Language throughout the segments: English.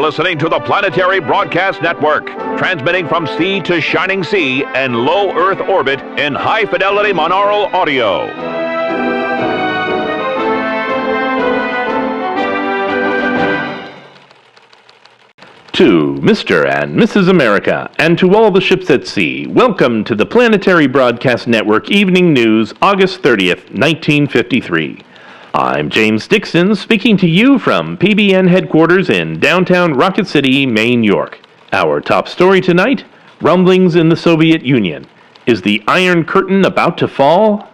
listening to the Planetary Broadcast Network, transmitting from sea to shining sea and low Earth orbit in high-fidelity monaural audio. To Mr. and Mrs. America, and to all the ships at sea, welcome to the Planetary Broadcast Network Evening News, August 30th, 1953. I'm James Dixon, speaking to you from PBN headquarters in downtown Rocket City, Maine, York. Our top story tonight, Rumblings in the Soviet Union. Is the Iron Curtain about to fall?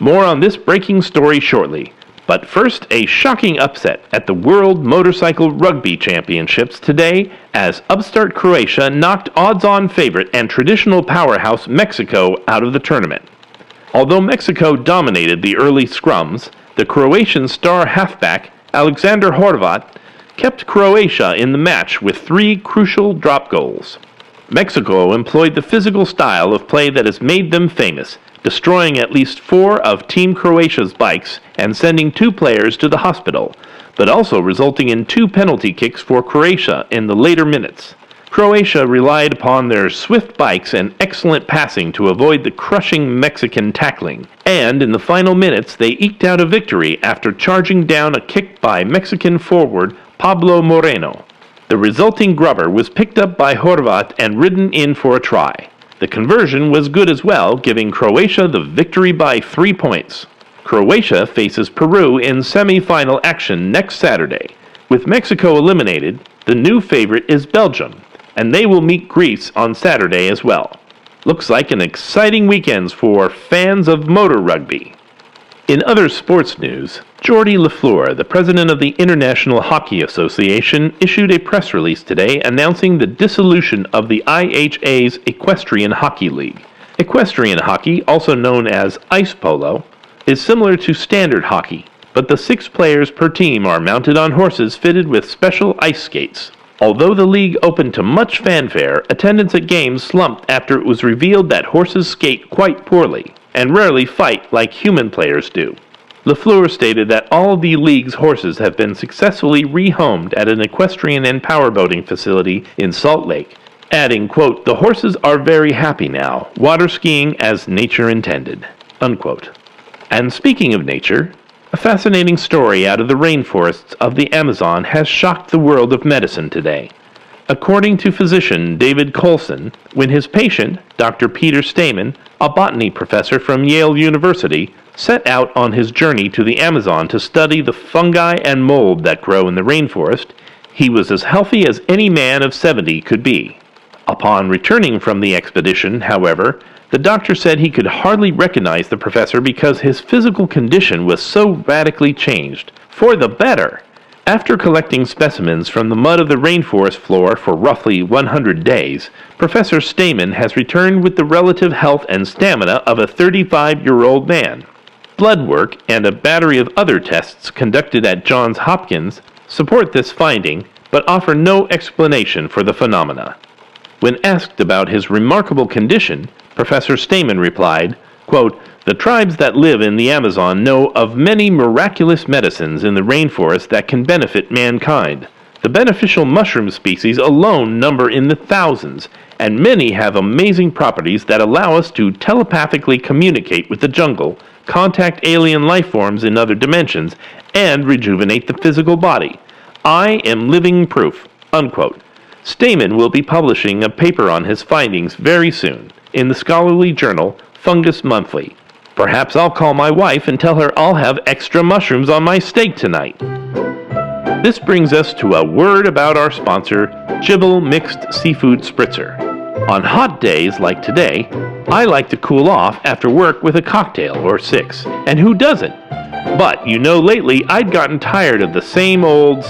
More on this breaking story shortly. But first, a shocking upset at the World Motorcycle Rugby Championships today as upstart Croatia knocked odds-on favorite and traditional powerhouse Mexico out of the tournament. Although Mexico dominated the early scrums, the Croatian star halfback, Alexander Horvat, kept Croatia in the match with 3 crucial drop goals. Mexico employed the physical style of play that has made them famous, destroying at least 4 of Team Croatia's bikes and sending 2 players to the hospital, but also resulting in 2 penalty kicks for Croatia in the later minutes. Croatia relied upon their swift bikes and excellent passing to avoid the crushing Mexican tackling, and in the final minutes they eked out a victory after charging down a kick by Mexican forward Pablo Moreno. The resulting grubber was picked up by Horvat and ridden in for a try. The conversion was good as well, giving Croatia the victory by 3 points. Croatia faces Peru in semi-final action next Saturday. With Mexico eliminated, the new favorite is Belgium, and they will meet Greece on Saturday as well. Looks like an exciting weekend for fans of motor rugby. In other sports news, Jordi Lafleur, the president of the International Hockey Association, issued a press release today announcing the dissolution of the IHA's Equestrian Hockey League. Equestrian hockey, also known as ice polo, is similar to standard hockey, but the 6 players per team are mounted on horses fitted with special ice skates. Although the league opened to much fanfare, attendance at games slumped after it was revealed that horses skate quite poorly, and rarely fight like human players do. Lafleur stated that all the league's horses have been successfully rehomed at an equestrian and powerboating facility in Salt Lake, adding, quote, "The horses are very happy now, water skiing as nature intended," unquote. And speaking of nature, a fascinating story out of the rainforests of the Amazon has shocked the world of medicine today. According to physician David Colson, when his patient, Dr. Peter Stamen, a botany professor from Yale University, set out on his journey to the Amazon to study the fungi and mold that grow in the rainforest, he was as healthy as any man of 70 could be. Upon returning from the expedition, however, the doctor said he could hardly recognize the professor because his physical condition was so radically changed, for the better. After collecting specimens from the mud of the rainforest floor for roughly 100 days, Professor Stamen has returned with the relative health and stamina of a 35-year-old man. Blood work and a battery of other tests conducted at Johns Hopkins support this finding, but offer no explanation for the phenomena. When asked about his remarkable condition, Professor Stamen replied, quote, "The tribes that live in the Amazon know of many miraculous medicines in the rainforest that can benefit mankind. The beneficial mushroom species alone number in the thousands, and many have amazing properties that allow us to telepathically communicate with the jungle, contact alien life forms in other dimensions, and rejuvenate the physical body. I am living proof," unquote. Stamen will be publishing a paper on his findings very soon in the scholarly journal Fungus Monthly. Perhaps I'll call my wife and tell her I'll have extra mushrooms on my steak tonight. This brings us to a word about our sponsor, Jibble Mixed Seafood Spritzer. On hot days like today, I like to cool off after work with a cocktail or 6, and who doesn't? But you know, lately I'd gotten tired of the same old.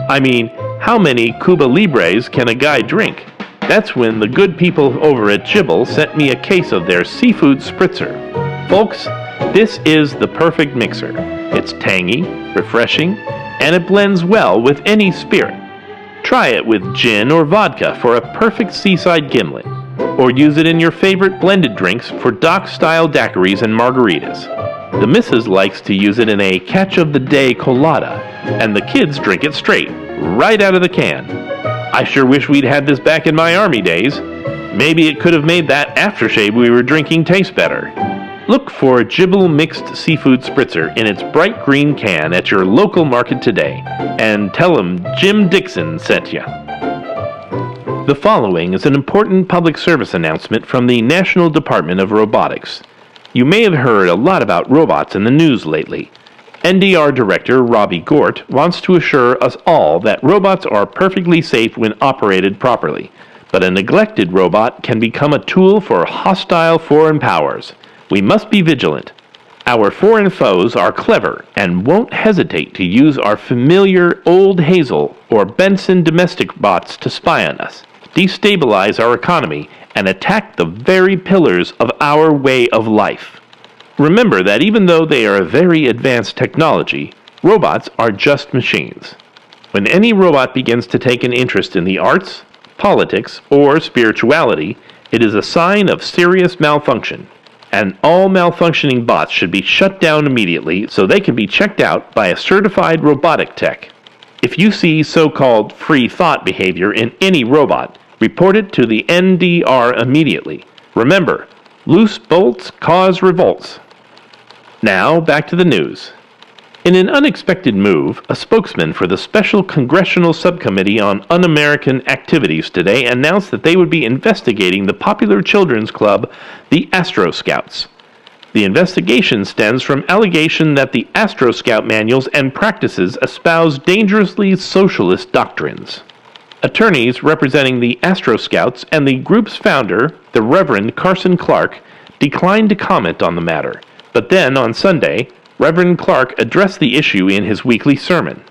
I mean, how many Cuba Libres can a guy drink? That's when the good people over at Jibble sent me a case of their seafood spritzer. Folks, this is the perfect mixer. It's tangy, refreshing, and it blends well with any spirit. Try it with gin or vodka for a perfect seaside gimlet, or use it in your favorite blended drinks for dock-style daiquiris and margaritas. The missus likes to use it in a catch-of-the-day colada, and the kids drink it straight. right out of the can. I sure wish we'd had this back in my Army days. Maybe it could have made that aftershave we were drinking taste better. Look for Jibble Mixed Seafood Spritzer in its bright green can at your local market today, and tell them Jim Dixon sent you. The following is an important public service announcement from the National Department of Robotics. You may have heard a lot about robots in the news lately. NDR Director Robbie Gort wants to assure us all that robots are perfectly safe when operated properly, but a neglected robot can become a tool for hostile foreign powers. We must be vigilant. Our foreign foes are clever and won't hesitate to use our familiar Old Hazel or Benson domestic bots to spy on us, destabilize our economy, and attack the very pillars of our way of life. Remember that even though they are a very advanced technology, robots are just machines. When any robot begins to take an interest in the arts, politics, or spirituality, it is a sign of serious malfunction, and all malfunctioning bots should be shut down immediately so they can be checked out by a certified robotic tech. If you see so-called free thought behavior in any robot, report it to the NDR immediately. Remember, loose bolts cause revolts. Now, back to the news. In an unexpected move, a spokesman for the Special Congressional Subcommittee on Un-American Activities today announced that they would be investigating the popular children's club, the Astro Scouts. The investigation stems from allegation that the Astro Scout manuals and practices espouse dangerously socialist doctrines. Attorneys representing the Astro Scouts and the group's founder, the Reverend Carson Clark, declined to comment on the matter. But then, on Sunday, Reverend Clark addressed the issue in his weekly sermon.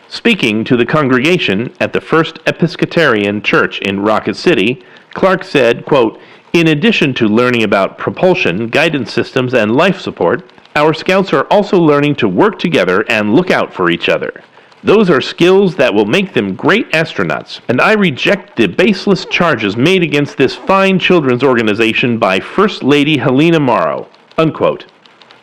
Speaking to the congregation at the First Episcopalian Church in Rocket City, Clark said, quote, "In addition to learning about propulsion, guidance systems, and life support, our scouts are also learning to work together and look out for each other. Those are skills that will make them great astronauts, and I reject the baseless charges made against this fine children's organization by First Lady Helena Morrow." Unquote.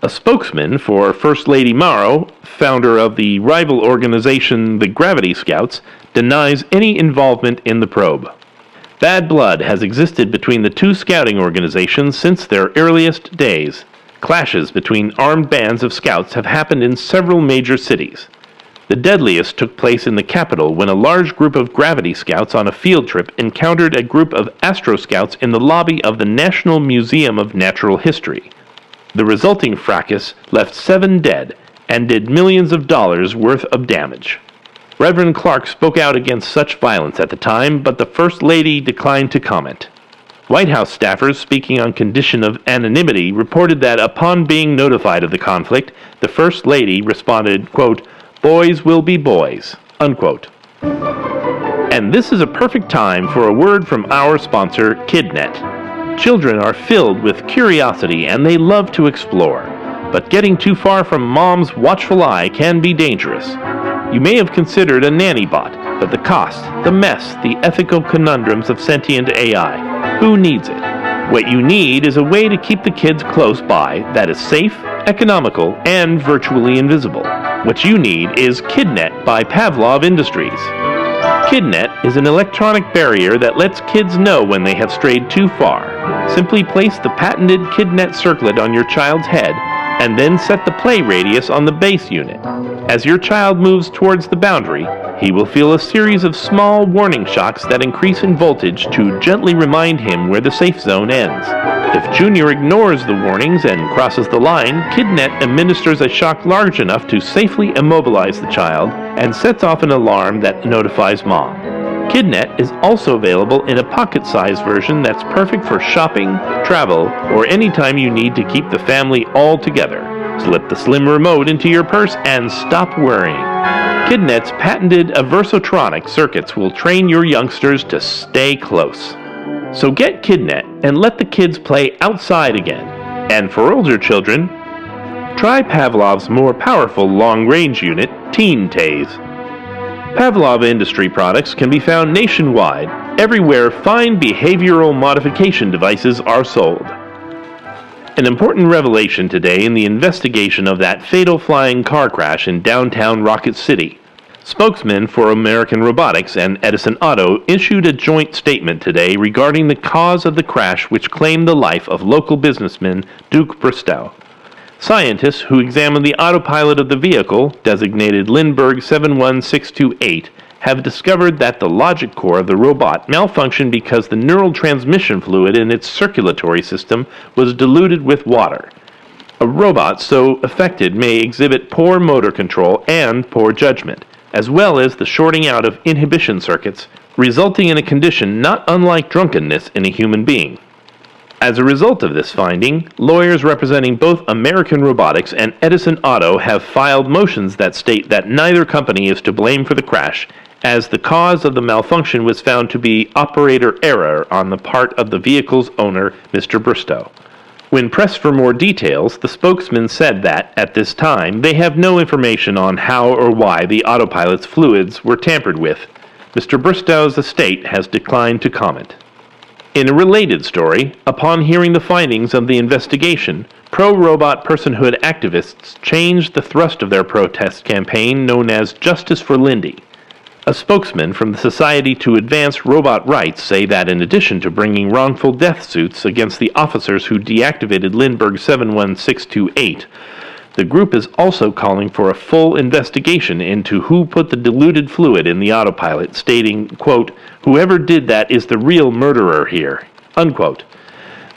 A spokesman for First Lady Morrow, founder of the rival organization the Gravity Scouts, denies any involvement in the probe. Bad blood has existed between the two scouting organizations since their earliest days. Clashes between armed bands of scouts have happened in several major cities. The deadliest took place in the capital when a large group of Gravity Scouts on a field trip encountered a group of Astro Scouts in the lobby of the National Museum of Natural History. The resulting fracas left 7 dead and did millions of dollars worth of damage. Reverend Clark spoke out against such violence at the time, but the First Lady declined to comment. White House staffers speaking on condition of anonymity reported that upon being notified of the conflict, the First Lady responded, quote, "Boys will be boys," unquote. And this is a perfect time for a word from our sponsor, KidNet. Children are filled with curiosity and they love to explore, but getting too far from mom's watchful eye can be dangerous. You may have considered a nanny bot, but the cost, the mess, the ethical conundrums of sentient AI, who needs it? What you need is a way to keep the kids close by that is safe, economical, and virtually invisible. What you need is KidNet by Pavlov Industries. KidNet is an electronic barrier that lets kids know when they have strayed too far. Simply place the patented KidNet circlet on your child's head and then set the play radius on the base unit. As your child moves towards the boundary, he will feel a series of small warning shocks that increase in voltage to gently remind him where the safe zone ends. If Junior ignores the warnings and crosses the line, KidNet administers a shock large enough to safely immobilize the child and sets off an alarm that notifies mom. KidNet is also available in a pocket-sized version that's perfect for shopping, travel, or any time you need to keep the family all together. Slip the slim remote into your purse and stop worrying. KidNet's patented Aversotronic circuits will train your youngsters to stay close. So get KidNet and let the kids play outside again. And for older children, try Pavlov's more powerful long-range unit, Teen Tase. Pavlov Industry products can be found nationwide, everywhere fine behavioral modification devices are sold. An important revelation today in the investigation of that fatal flying car crash in downtown Rocket City. Spokesmen for American Robotics and Edison Auto issued a joint statement today regarding the cause of the crash which claimed the life of local businessman Duke Bristow. Scientists who examined the autopilot of the vehicle, designated Lindbergh 71628, have discovered that the logic core of the robot malfunctioned because the neural transmission fluid in its circulatory system was diluted with water. A robot so affected may exhibit poor motor control and poor judgment, as well as the shorting out of inhibition circuits, resulting in a condition not unlike drunkenness in a human being. As a result of this finding, lawyers representing both American Robotics and Edison Auto have filed motions that state that neither company is to blame for the crash, as the cause of the malfunction was found to be operator error on the part of the vehicle's owner, Mr. Bristow. When pressed for more details, the spokesman said that, at this time, they have no information on how or why the autopilot's fluids were tampered with. Mr. Bristow's estate has declined to comment. In a related story, upon hearing the findings of the investigation, pro-Robot Personhood activists changed the thrust of their protest campaign known as Justice for Lindy. A spokesman from the Society to Advance Robot Rights say that in addition to bringing wrongful death suits against the officers who deactivated Lindbergh 71628, the group is also calling for a full investigation into who put the diluted fluid in the autopilot, stating, quote, "Whoever did that is the real murderer here," unquote.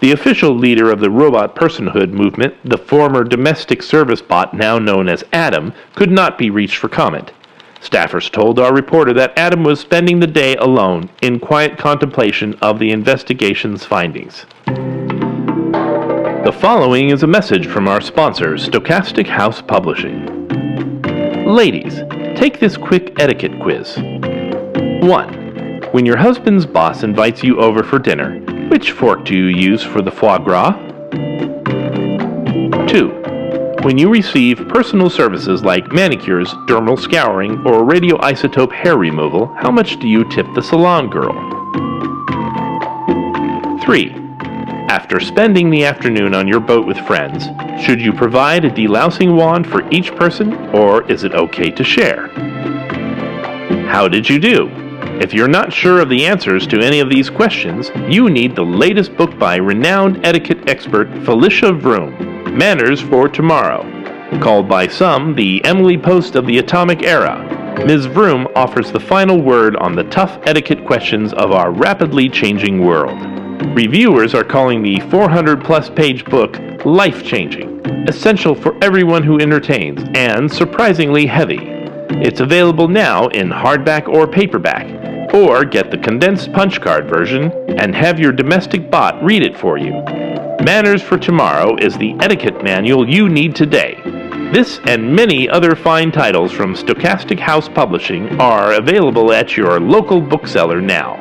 The official leader of the Robot Personhood movement, the former domestic service bot now known as Adam, could not be reached for comment. Staffers told our reporter that Adam was spending the day alone in quiet contemplation of the investigation's findings. The following is a message from our sponsor, Stochastic House Publishing. Ladies, take this quick etiquette quiz. 1. When your husband's boss invites you over for dinner, which fork do you use for the foie gras? 2. When you receive personal services like manicures, dermal scouring, or radioisotope hair removal, how much do you tip the salon girl? 3. After spending the afternoon on your boat with friends, should you provide a delousing wand for each person, or is it okay to share? How did you do? If you're not sure of the answers to any of these questions, you need the latest book by renowned etiquette expert Felicia Vroom, Manners for Tomorrow. Called by some the Emily Post of the Atomic Era, Ms. Vroom offers the final word on the tough etiquette questions of our rapidly changing world. Reviewers are calling the 400-plus page book life-changing, essential for everyone who entertains, and surprisingly heavy. It's available now in hardback or paperback, or get the condensed punch card version and have your domestic bot read it for you. Manners for Tomorrow is the etiquette manual you need today. This and many other fine titles from Stochastic House Publishing are available at your local bookseller now.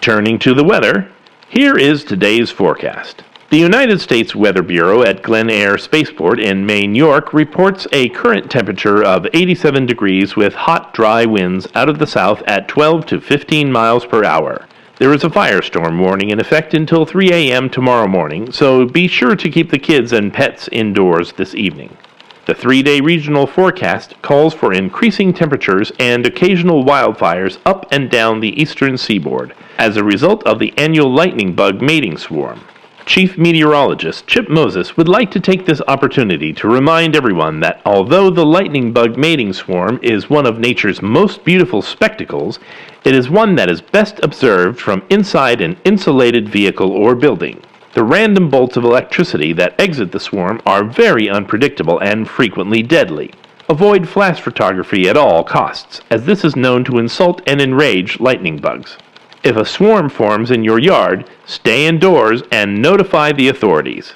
Turning to the weather, here is today's forecast. The United States Weather Bureau at Glen Air Spaceport in Maine, York, reports a current temperature of 87 degrees with hot, dry winds out of the south at 12 to 15 miles per hour. There is a firestorm warning in effect until 3 a.m. tomorrow morning, so be sure to keep the kids and pets indoors this evening. The 3-day regional forecast calls for increasing temperatures and occasional wildfires up and down the eastern seaboard as a result of the annual lightning bug mating swarm. Chief Meteorologist Chip Moses would like to take this opportunity to remind everyone that although the lightning bug mating swarm is one of nature's most beautiful spectacles, it is one that is best observed from inside an insulated vehicle or building. The random bolts of electricity that exit the swarm are very unpredictable and frequently deadly. Avoid flash photography at all costs, as this is known to insult and enrage lightning bugs. If a swarm forms in your yard, stay indoors and notify the authorities.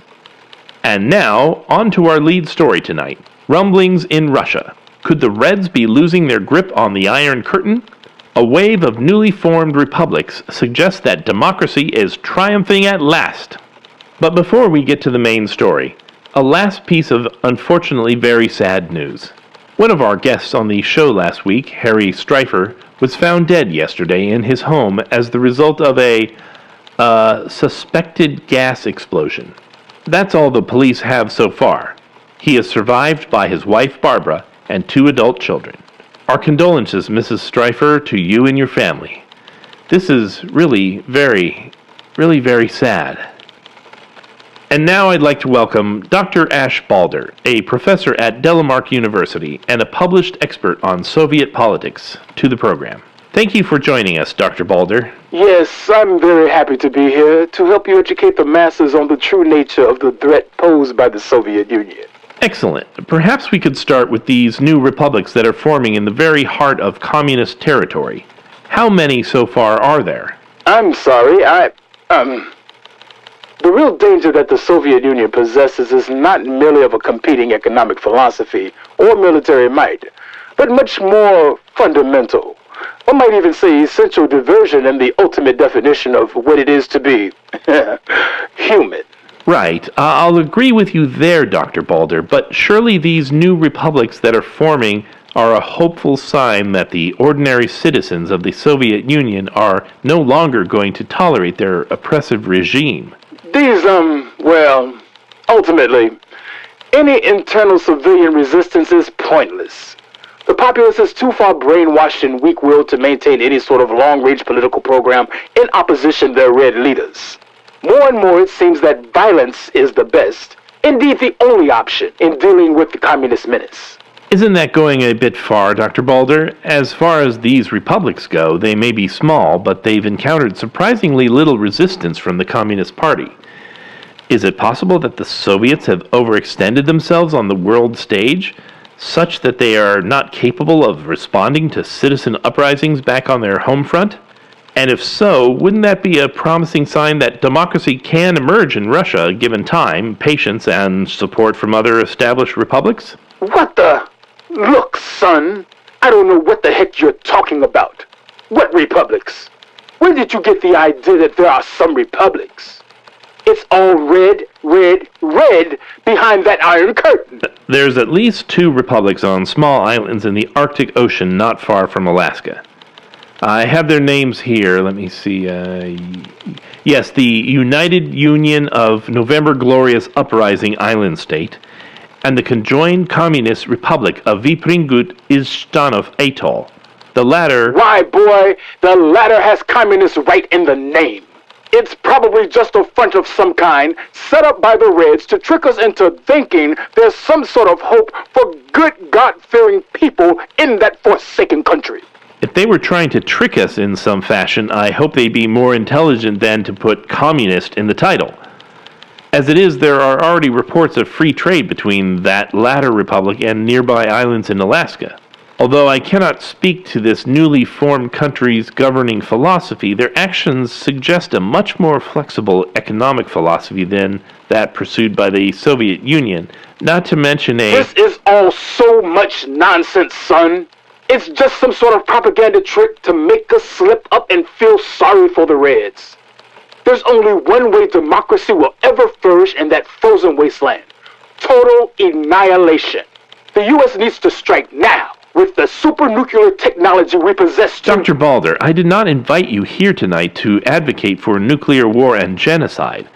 And now, on to our lead story tonight. Rumblings in Russia. Could the Reds be losing their grip on the Iron Curtain? A wave of newly formed republics suggests that democracy is triumphing at last. But before we get to the main story, a last piece of unfortunately very sad news. One of our guests on the show last week, Harry Streifer, was found dead yesterday in his home as the result of a suspected gas explosion. That's all the police have so far. He is survived by his wife Barbara and 2 adult children. Our condolences, Mrs. Streifer, to you and your family. This is really very sad. And now I'd like to welcome Dr. Ash Balder, a professor at Delamark University and a published expert on Soviet politics, to the program. Thank you for joining us, Dr. Balder. Yes, I'm very happy to be here to help you educate the masses on the true nature of the threat posed by the Soviet Union. Excellent. Perhaps we could start with these new republics that are forming in the very heart of communist territory. How many so far are there? I'm sorry, the real danger that the Soviet Union possesses is not merely of a competing economic philosophy or military might, but much more fundamental. One might even say essential diversion in the ultimate definition of what it is to be human. Right. I'll agree with you there, Dr. Balder, but surely these new republics that are forming are a hopeful sign that the ordinary citizens of the Soviet Union are no longer going to tolerate their oppressive regime. These, ultimately, any internal civilian resistance is pointless. The populace is too far brainwashed and weak-willed to maintain any sort of long-range political program in opposition to their red leaders. More and more it seems that violence is the best, indeed the only option, in dealing with the communist menace. Isn't that going a bit far, Dr. Balder? As far as these republics go, they may be small, but they've encountered surprisingly little resistance from the Communist Party. Is it possible that the Soviets have overextended themselves on the world stage, such that they are not capable of responding to citizen uprisings back on their home front? And if so, wouldn't that be a promising sign that democracy can emerge in Russia given time, patience, and support from other established republics? What the? Look, son, I don't know what the heck you're talking about. What republics? Where did you get the idea that there are some republics? It's all red, red, red behind that iron curtain. There's at least 2 republics on small islands in the Arctic Ocean not far from Alaska. I have their names here. Let me see. Yes, the United Union of November Glorious Uprising Island State, and the conjoined Communist Republic of Vipringut Izhstanov Atoll. The latter... Why, boy, the latter has communist right in the name. It's probably just a front of some kind, set up by the Reds to trick us into thinking there's some sort of hope for good God-fearing people in that forsaken country. If they were trying to trick us in some fashion, I hope they'd be more intelligent than to put communist in the title. As it is, there are already reports of free trade between that latter republic and nearby islands in Alaska. Although I cannot speak to this newly formed country's governing philosophy, their actions suggest a much more flexible economic philosophy than that pursued by the Soviet Union, not to mention This is all so much nonsense, son. It's just some sort of propaganda trick to make us slip up and feel sorry for the Reds. There's only one way democracy will ever flourish in that frozen wasteland. Total annihilation. The U.S. needs to strike now with the supernuclear technology we possess to... Dr. Balder, I did not invite you here tonight to advocate for nuclear war and genocide.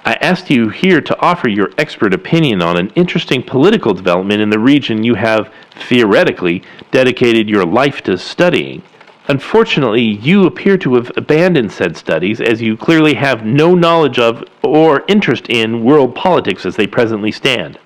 I asked you here to offer your expert opinion on an interesting political development in the region you have, theoretically, dedicated your life to studying. Unfortunately, you appear to have abandoned said studies, as you clearly have no knowledge of or interest in world politics as they presently stand.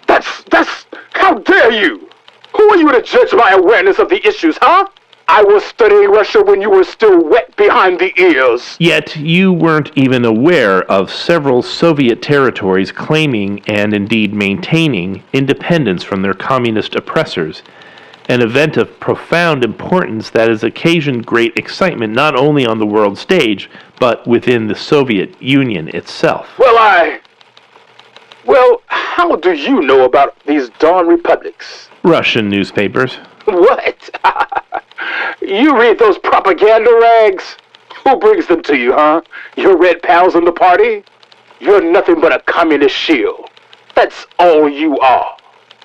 How dare you? Who are you to judge my awareness of the issues, huh? I was studying Russia when you were still wet behind the ears. Yet you weren't even aware of several Soviet territories claiming and indeed maintaining independence from their communist oppressors. An event of profound importance that has occasioned great excitement not only on the world stage, but within the Soviet Union itself. Well, how do you know about these darn republics? Russian newspapers. What? You read those propaganda rags? Who brings them to you, huh? Your red pals in the party? You're nothing but a communist shield. That's all you are.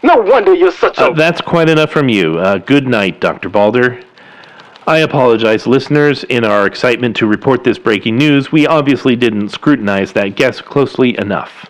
No wonder you're such a... That's quite enough from you. Good night, Dr. Balder. I apologize, listeners. In our excitement to report this breaking news, we obviously didn't scrutinize that guest closely enough.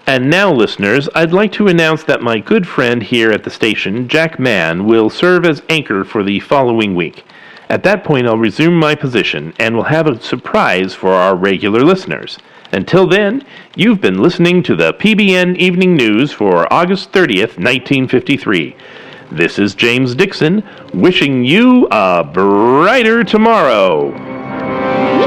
And now, listeners, I'd like to announce that my good friend here at the station, Jack Mann, will serve as anchor for the following week. At that point, I'll resume my position and will have a surprise for our regular listeners. Until then, you've been listening to the PBN Evening News for August 30th, 1953. This is James Dixon, wishing you a brighter tomorrow.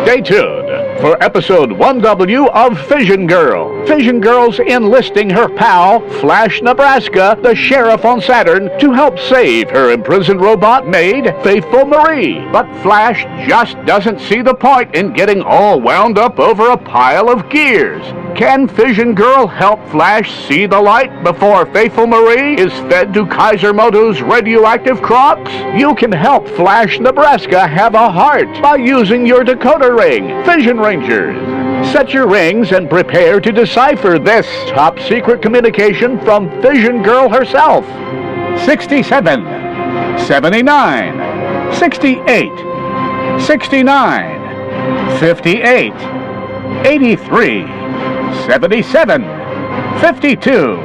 Stay tuned for episode 1W of Fission Girl. Fission Girl's enlisting her pal, Flash Nebraska, the sheriff on Saturn, to help save her imprisoned robot maid, Faithful Marie. But Flash just doesn't see the point in getting all wound up over a pile of gears. Can Fission Girl help Flash see the light before Faithful Marie is fed to Kaiser Moto's radioactive crocs? You can help Flash Nebraska have a heart by using your decoder ring, Fission Rangers. Set your rings and prepare to decipher this top-secret communication from Fission Girl herself. 67, 79, 68, 69, 58, 83, 77, 52.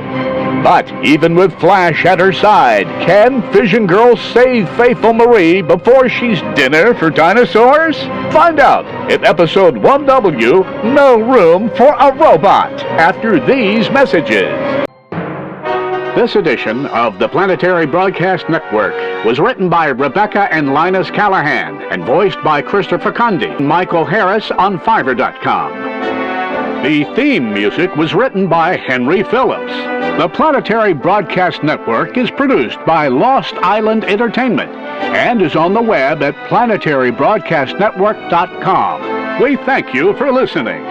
But even with Flash at her side, can Fission Girl save Faithful Marie before she's dinner for dinosaurs? Find out in episode 1W, No Room for a Robot, after these messages. This edition of the Planetary Broadcast Network was written by Rebecca and Linus Callahan and voiced by Christopher Cundy and Michael Harris on Fiverr.com. The theme music was written by Henry Phillips. The Planetary Broadcast Network is produced by Lost Island Entertainment and is on the web at planetarybroadcastnetwork.com. We thank you for listening.